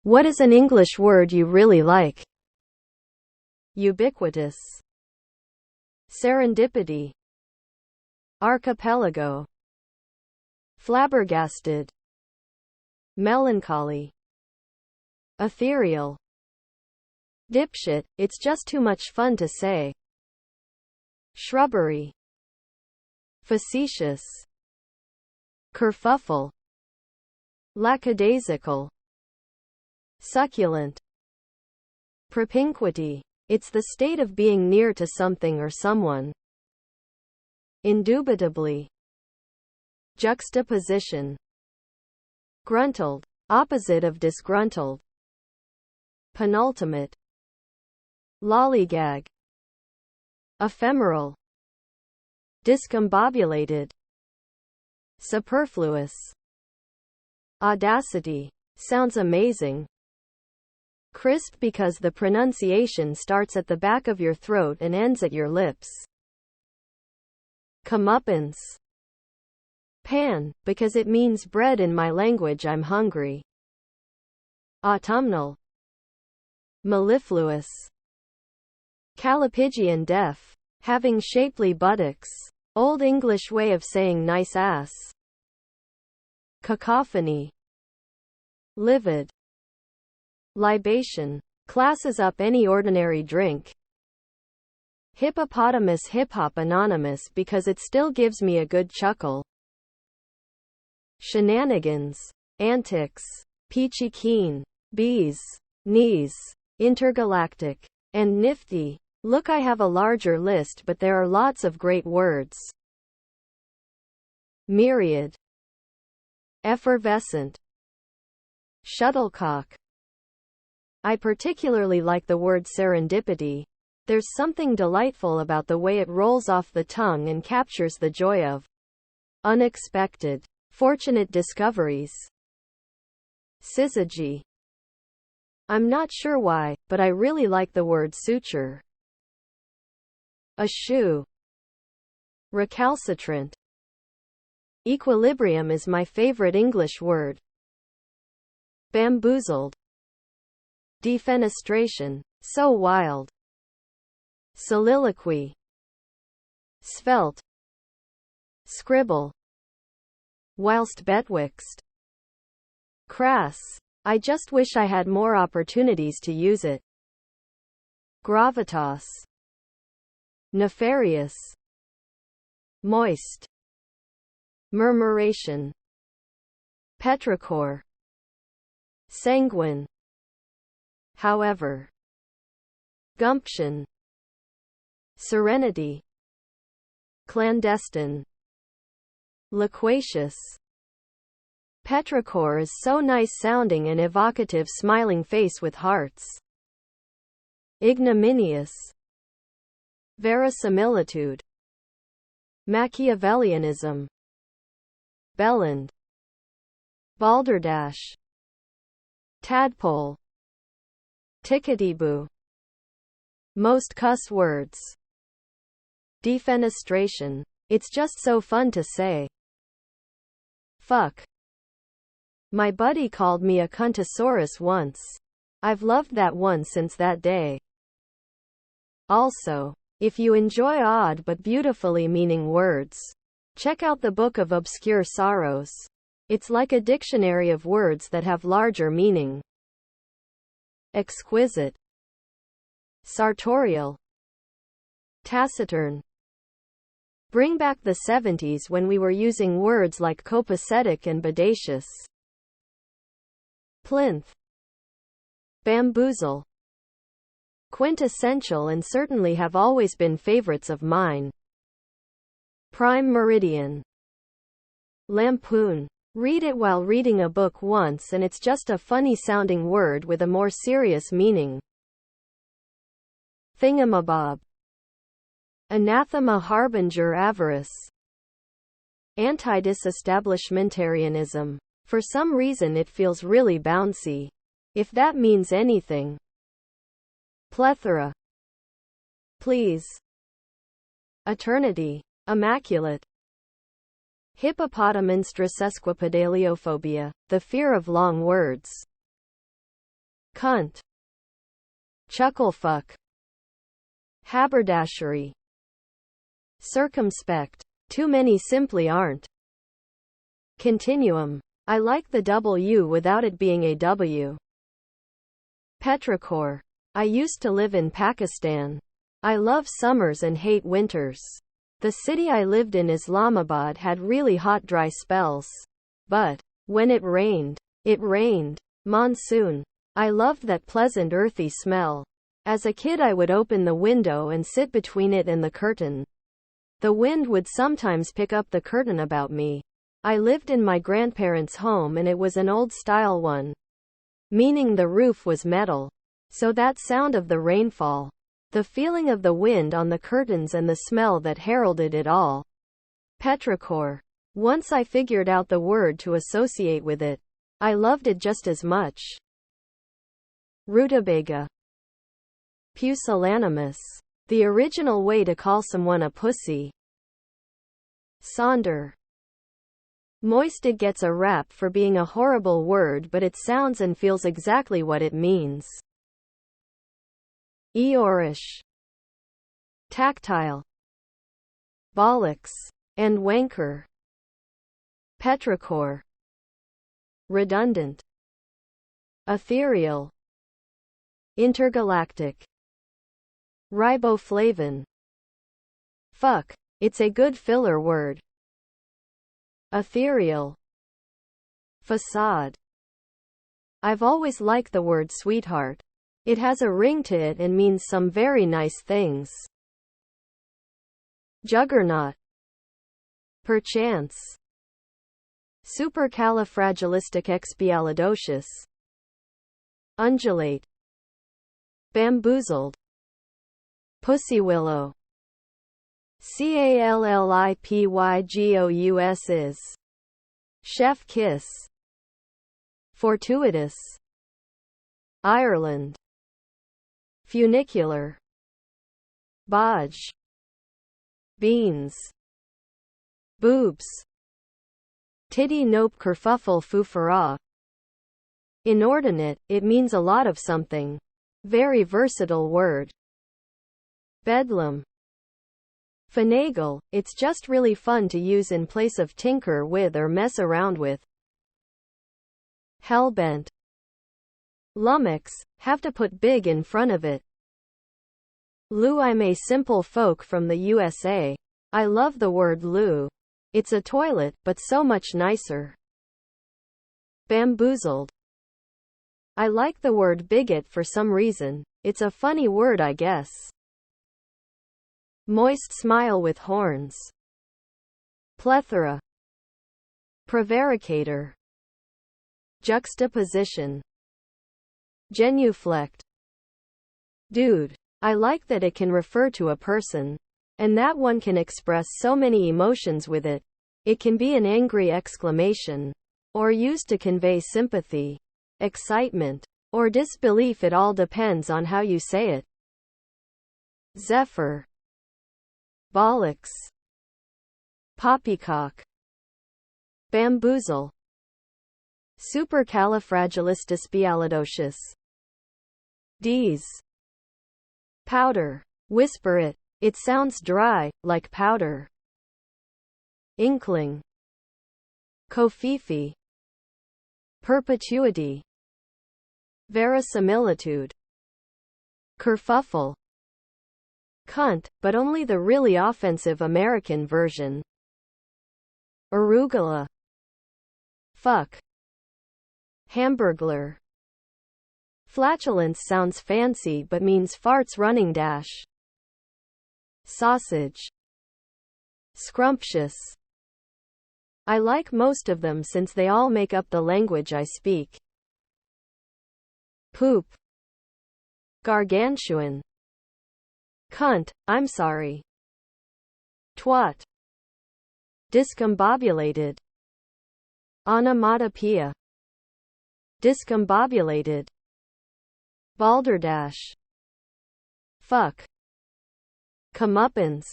What is an English word you really like? Ubiquitous. Serendipity. Archipelago. Flabbergasted. Melancholy. Ethereal. Dipshit, it's just too much fun to say. Shrubbery. Facetious. Kerfuffle. Lackadaisical. Succulent. Propinquity. It's the state of being near to something or someone. Indubitably. Juxtaposition. Gruntled. Opposite of disgruntled. Penultimate. Lollygag. Ephemeral. Discombobulated. Superfluous. Audacity. Sounds amazing. Crisp because the pronunciation starts at the back of your throat and ends at your lips. Comeuppance. Pan, because it means bread in my language. I'm hungry. Autumnal. Mellifluous. Callipygian deaf. Having shapely buttocks. Old English way of saying nice ass. Cacophony. Livid. Libation. Classes up any ordinary drink. Hippopotamus. Hip-hop anonymous because it still gives me a good chuckle. Shenanigans. Antics. Peachy keen. Bees. Knees. Intergalactic. And nifty. Look, I have a larger list, but there are lots of great words. Myriad. Effervescent. Shuttlecock. I particularly like the word serendipity. There's something delightful about the way it rolls off the tongue and captures the joy of unexpected, fortunate discoveries. Syzygy. I'm not sure why, but I really like the word suture. Eschew. Recalcitrant. Equilibrium is my favorite English word. Bamboozled. Defenestration. So wild. Soliloquy. Svelte. Scribble. Whilst betwixt. Crass. I just wish I had more opportunities to use it. Gravitas. Nefarious. Moist. Murmuration. Petrichor. Sanguine. However. Gumption. Serenity. Clandestine. Loquacious. Petrichor is so nice sounding and evocative, smiling face with hearts. Ignominious. Verisimilitude. Machiavellianism. Belland. Balderdash. Tadpole. Tickety-boo. Most cuss words. Defenestration. It's just so fun to say. Fuck. My buddy called me a cuntosaurus once. I've loved that one since that day. Also, if you enjoy odd but beautifully meaning words, check out the Book of Obscure Sorrows. It's like a dictionary of words that have larger meaning. Exquisite. Sartorial. Taciturn. Bring back the 70s when we were using words like copacetic and bodacious. Plinth. Bamboozle. Quintessential and certainly have always been favorites of mine. Prime meridian. Lampoon. Read it while reading a book once and it's just a funny sounding word with a more serious meaning. Thingamabob. Anathema. Harbinger. Avarice. Anti-disestablishmentarianism. For some reason it feels really bouncy. If that means anything. Plethora. Please. Eternity. Immaculate. Hippopotamonstrous. Esquipedaliophobia. The fear of long words. cunt, chucklefuck, haberdashery, circumspect. Too many simply aren't. Continuum. I like the W without it being a W. Petrichor. I used to live in Pakistan. I love summers and hate winters. The city I lived in, Islamabad, had really hot dry spells. But when it rained. Monsoon. I loved that pleasant earthy smell. As a kid I would open the window and sit between it and the curtain. The wind would sometimes pick up the curtain about me. I lived in my grandparents' home and it was an old-style one. Meaning the roof was metal. So that sound of the rainfall, the feeling of the wind on the curtains and the smell that heralded it all. Petrichor. Once I figured out the word to associate with it, I loved it just as much. Rutabaga. Pusillanimous. The original way to call someone a pussy. Sonder. Moist. It gets a rap for being a horrible word, but it sounds and feels exactly what it means. Eeyorish. Tactile. Bollocks. And wanker. Petrichor. Redundant. Ethereal. Intergalactic. Riboflavin. Fuck. It's a good filler word. Ethereal. Facade. I've always liked the word sweetheart. It has a ring to it and means some very nice things. Juggernaut. Perchance. Supercalifragilisticexpialidocious. Undulate. Bamboozled. Pussywillow. Callipygous is. Chef kiss. Fortuitous. Ireland. Funicular. Bodge. Beans. Boobs. Titty nope kerfuffle foofara. Inordinate. It means a lot of something. Very versatile word. Bedlam. Finagle. It's just really fun to use in place of tinker with or mess around with. Hellbent. Lummox. Have to put big in front of it. Lou. I'm a simple folk from the USA. I love the word loo. It's a toilet, but so much nicer. Bamboozled. I like the word bigot for some reason. It's a funny word, I guess. Moist smile with horns. Plethora. Prevaricator. Juxtaposition. Genuflect. Dude. I like that it can refer to a person, and that one can express so many emotions with it. It can be an angry exclamation, or used to convey sympathy, excitement, or disbelief. It all depends on how you say it. Zephyr. Bollocks. Poppycock. Bamboozle. Supercalifragilisticexpialidocious. D's. Powder. Whisper it. It sounds dry, like powder. Inkling. Kofifi. Perpetuity. Verisimilitude. Kerfuffle. Cunt, but only the really offensive American version. Arugula. Fuck. Hamburglar. Flatulence sounds fancy but means farts running dash. Sausage. Scrumptious. I like most of them since they all make up the language I speak. Poop. Gargantuan. Cunt, I'm sorry. Twat. Discombobulated. Onomatopoeia. Discombobulated. Balderdash. Fuck. Comeuppance.